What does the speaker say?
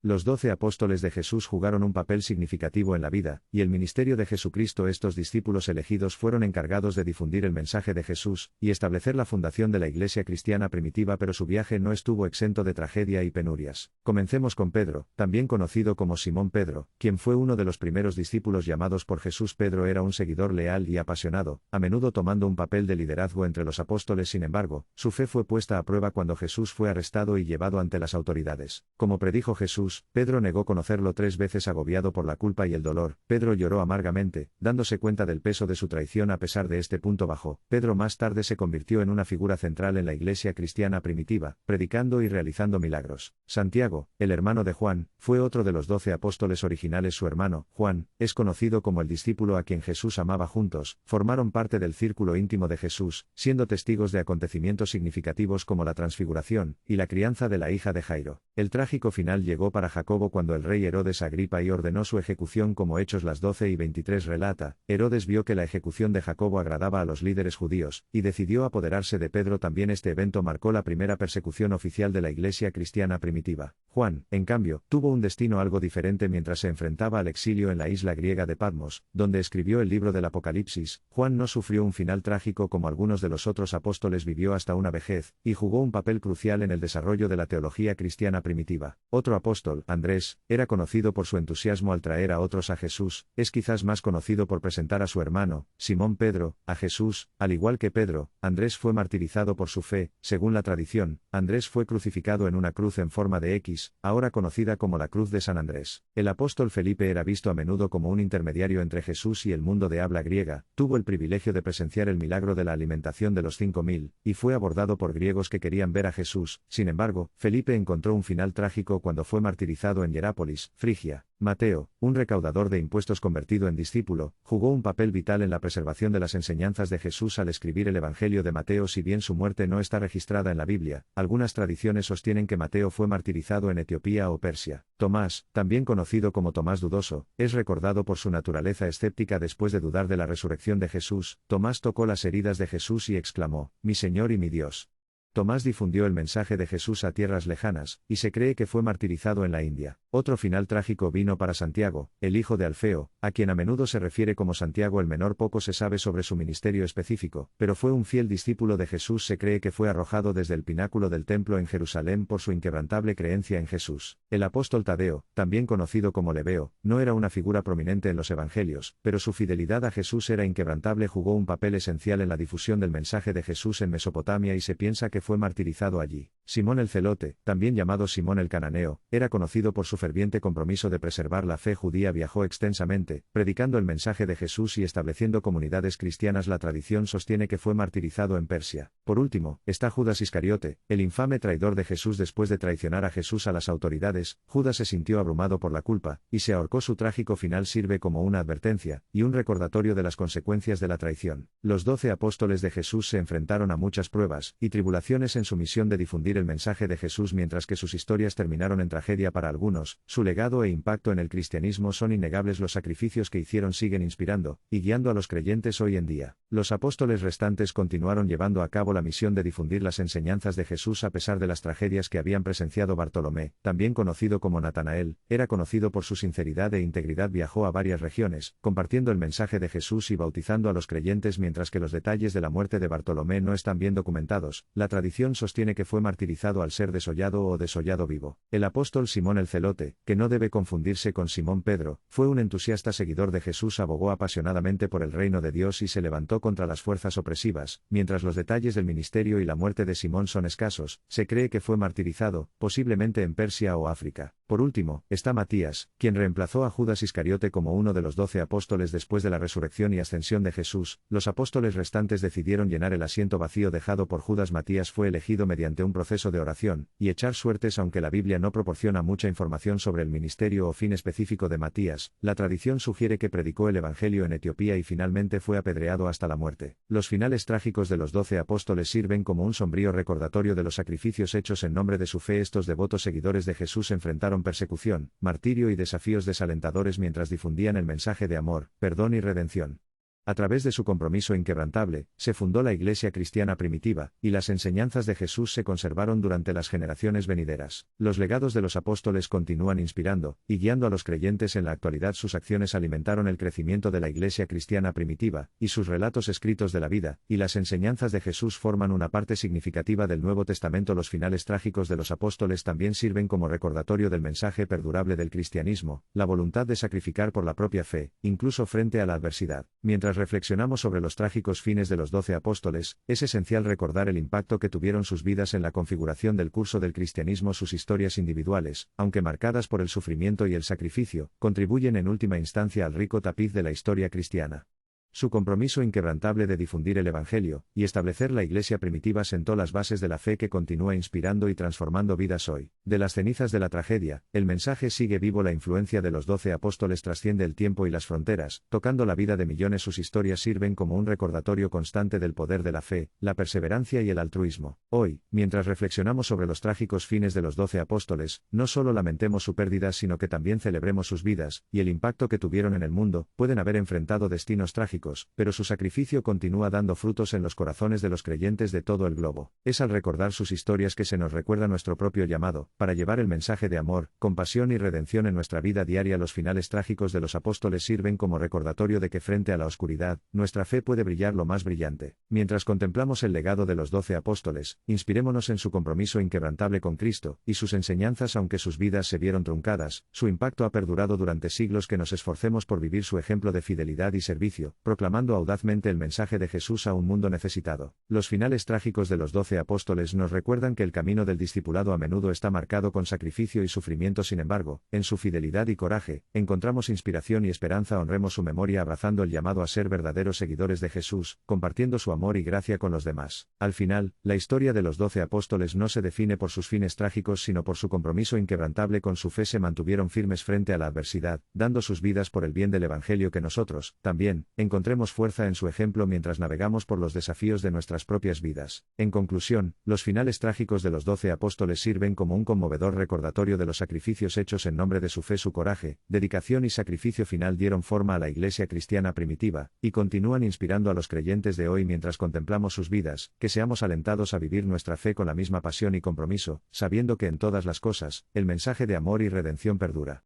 Los 12 apóstoles de Jesús jugaron un papel significativo en la vida y el ministerio de Jesucristo. Estos discípulos elegidos fueron encargados de difundir el mensaje de Jesús y establecer la fundación de la iglesia cristiana primitiva, pero su viaje no estuvo exento de tragedia y penurias. Comencemos con Pedro, también conocido como Simón Pedro, quien fue uno de los primeros discípulos llamados por Jesús. Pedro era un seguidor leal y apasionado, a menudo tomando un papel de liderazgo entre los apóstoles. Sin embargo, su fe fue puesta a prueba cuando Jesús fue arrestado y llevado ante las autoridades. Como predijo Jesús, Pedro negó conocerlo 3 veces. Agobiado por la culpa y el dolor, Pedro lloró amargamente, dándose cuenta del peso de su traición. A pesar de este punto bajo, Pedro más tarde se convirtió en una figura central en la iglesia cristiana primitiva, predicando y realizando milagros. Santiago, el hermano de Juan, fue otro de los 12 apóstoles originales. Su hermano, Juan, es conocido como el discípulo a quien Jesús amaba. Juntos, formaron parte del círculo íntimo de Jesús, siendo testigos de acontecimientos significativos como la transfiguración y la crianza de la hija de Jairo. El trágico final llegó para Jacobo cuando el rey Herodes Agripa y ordenó su ejecución, como Hechos las 12:23 relata. Herodes vio que la ejecución de Jacobo agradaba a los líderes judíos, y decidió apoderarse de Pedro también. Este evento marcó la primera persecución oficial de la iglesia cristiana primitiva. Juan, en cambio, tuvo un destino algo diferente mientras se enfrentaba al exilio en la isla griega de Patmos, donde escribió el libro del Apocalipsis. Juan no sufrió un final trágico como algunos de los otros apóstoles. Vivió hasta una vejez, y jugó un papel crucial en el desarrollo de la teología cristiana primitiva. Otro apóstol, Andrés, era conocido por su entusiasmo al traer a otros a Jesús. Es quizás más conocido por presentar a su hermano, Simón Pedro, a Jesús. Al igual que Pedro, Andrés fue martirizado por su fe. Según la tradición, Andrés fue crucificado en una cruz en forma de X, ahora conocida como la cruz de San Andrés. El apóstol Felipe era visto a menudo como un intermediario entre Jesús y el mundo de habla griega. Tuvo el privilegio de presenciar el milagro de la alimentación de los 5000, y fue abordado por griegos que querían ver a Jesús. Sin embargo, Felipe encontró un final trágico cuando fue martirizado en Hierápolis, Frigia. Mateo, un recaudador de impuestos convertido en discípulo, jugó un papel vital en la preservación de las enseñanzas de Jesús al escribir el Evangelio de Mateo. Si bien su muerte no está registrada en la Biblia, algunas tradiciones sostienen que Mateo fue martirizado en Etiopía o Persia. Tomás, también conocido como Tomás Dudoso, es recordado por su naturaleza escéptica. Después de dudar de la resurrección de Jesús, Tomás tocó las heridas de Jesús y exclamó: «Mi Señor y mi Dios». Tomás difundió el mensaje de Jesús a tierras lejanas, y se cree que fue martirizado en la India. Otro final trágico vino para Santiago, el hijo de Alfeo, a quien a menudo se refiere como Santiago el Menor. Poco se sabe sobre su ministerio específico, pero fue un fiel discípulo de Jesús. Se cree que fue arrojado desde el pináculo del templo en Jerusalén por su inquebrantable creencia en Jesús. El apóstol Tadeo, también conocido como Lebeo, no era una figura prominente en los evangelios, pero su fidelidad a Jesús era inquebrantable. Jugó un papel esencial en la difusión del mensaje de Jesús en Mesopotamia y se piensa que fue martirizado allí. Simón el Celote, también llamado Simón el Cananeo, era conocido por su ferviente compromiso de preservar la fe judía. Viajó extensamente, predicando el mensaje de Jesús y estableciendo comunidades cristianas. La tradición sostiene que fue martirizado en Persia. Por último, está Judas Iscariote, el infame traidor de Jesús. Después de traicionar a Jesús a las autoridades, Judas se sintió abrumado por la culpa, y se ahorcó. Su trágico final sirve como una advertencia, y un recordatorio de las consecuencias de la traición. Los 12 apóstoles de Jesús se enfrentaron a muchas pruebas y tribulaciones en su misión de difundir el mensaje de Jesús. Mientras que sus historias terminaron en tragedia para algunos, su legado e impacto en el cristianismo son innegables. Los sacrificios que hicieron siguen inspirando y guiando a los creyentes hoy en día. Los apóstoles restantes continuaron llevando a cabo la misión de difundir las enseñanzas de Jesús a pesar de las tragedias que habían presenciado. Bartolomé, también conocido como Natanael, era conocido por su sinceridad e integridad. Viajó a varias regiones, compartiendo el mensaje de Jesús y bautizando a los creyentes. Mientras que los detalles de la muerte de Bartolomé no están bien documentados, la tradición sostiene que fue martirizado al ser desollado o desollado vivo. El apóstol Simón el Celote, que no debe confundirse con Simón Pedro, fue un entusiasta seguidor de Jesús. Abogó apasionadamente por el reino de Dios y se levantó contra las fuerzas opresivas. Mientras los detalles del ministerio y la muerte de Simón son escasos, se cree que fue martirizado, posiblemente en Persia o África. Por último, está Matías, quien reemplazó a Judas Iscariote como uno de los 12 apóstoles después de la resurrección y ascensión de Jesús. Los apóstoles restantes decidieron llenar el asiento vacío dejado por Judas. Matías fue elegido mediante un proceso de oración y echar suertes. Aunque la Biblia no proporciona mucha información sobre el ministerio o fin específico de Matías, la tradición sugiere que predicó el Evangelio en Etiopía y finalmente fue apedreado hasta la muerte. Los finales trágicos de los 12 apóstoles sirven como un sombrío recordatorio de los sacrificios hechos en nombre de su fe. Estos devotos seguidores de Jesús enfrentaron persecución, martirio y desafíos desalentadores mientras difundían el mensaje de amor, perdón y redención. A través de su compromiso inquebrantable, se fundó la Iglesia cristiana primitiva, y las enseñanzas de Jesús se conservaron durante las generaciones venideras. Los legados de los apóstoles continúan inspirando y guiando a los creyentes en la actualidad. Sus acciones alimentaron el crecimiento de la Iglesia cristiana primitiva, y sus relatos escritos de la vida y las enseñanzas de Jesús forman una parte significativa del Nuevo Testamento. Los finales trágicos de los apóstoles también sirven como recordatorio del mensaje perdurable del cristianismo, la voluntad de sacrificar por la propia fe, incluso frente a la adversidad. Mientras reflexionamos sobre los trágicos fines de los 12 apóstoles, es esencial recordar el impacto que tuvieron sus vidas en la configuración del curso del cristianismo. Sus historias individuales, aunque marcadas por el sufrimiento y el sacrificio, contribuyen en última instancia al rico tapiz de la historia cristiana. Su compromiso inquebrantable de difundir el Evangelio y establecer la Iglesia primitiva sentó las bases de la fe que continúa inspirando y transformando vidas hoy. De las cenizas de la tragedia, el mensaje sigue vivo. La influencia de los 12 apóstoles trasciende el tiempo y las fronteras, tocando la vida de millones. Sus historias sirven como un recordatorio constante del poder de la fe, la perseverancia y el altruismo. Hoy, mientras reflexionamos sobre los trágicos fines de los 12 apóstoles, no solo lamentemos su pérdida, sino que también celebremos sus vidas y el impacto que tuvieron en el mundo. Pueden haber enfrentado destinos trágicos, pero su sacrificio continúa dando frutos en los corazones de los creyentes de todo el globo. Es al recordar sus historias que se nos recuerda nuestro propio llamado, para llevar el mensaje de amor, compasión y redención en nuestra vida diaria. Los finales trágicos de los apóstoles sirven como recordatorio de que frente a la oscuridad, nuestra fe puede brillar lo más brillante. Mientras contemplamos el legado de los 12 apóstoles, inspirémonos en su compromiso inquebrantable con Cristo y sus enseñanzas. Aunque sus vidas se vieron truncadas, su impacto ha perdurado durante siglos. Que nos esforcemos por vivir su ejemplo de fidelidad y servicio, proclamando audazmente el mensaje de Jesús a un mundo necesitado. Los finales trágicos de los 12 apóstoles nos recuerdan que el camino del discipulado a menudo está marcado con sacrificio y sufrimiento. Sin embargo, en su fidelidad y coraje, encontramos inspiración y esperanza. Honremos su memoria abrazando el llamado a ser verdaderos seguidores de Jesús, compartiendo su amor y gracia con los demás. Al final, la historia de los 12 apóstoles no se define por sus fines trágicos, sino por su compromiso inquebrantable con su fe. Se mantuvieron firmes frente a la adversidad, dando sus vidas por el bien del Evangelio. Que nosotros, también, encontremos fuerza en su ejemplo mientras navegamos por los desafíos de nuestras propias vidas. En conclusión, los finales trágicos de los 12 apóstoles sirven como un conmovedor recordatorio de los sacrificios hechos en nombre de su fe. Su coraje, dedicación y sacrificio final dieron forma a la Iglesia cristiana primitiva, y continúan inspirando a los creyentes de hoy. Mientras contemplamos sus vidas, que seamos alentados a vivir nuestra fe con la misma pasión y compromiso, sabiendo que en todas las cosas, el mensaje de amor y redención perdura.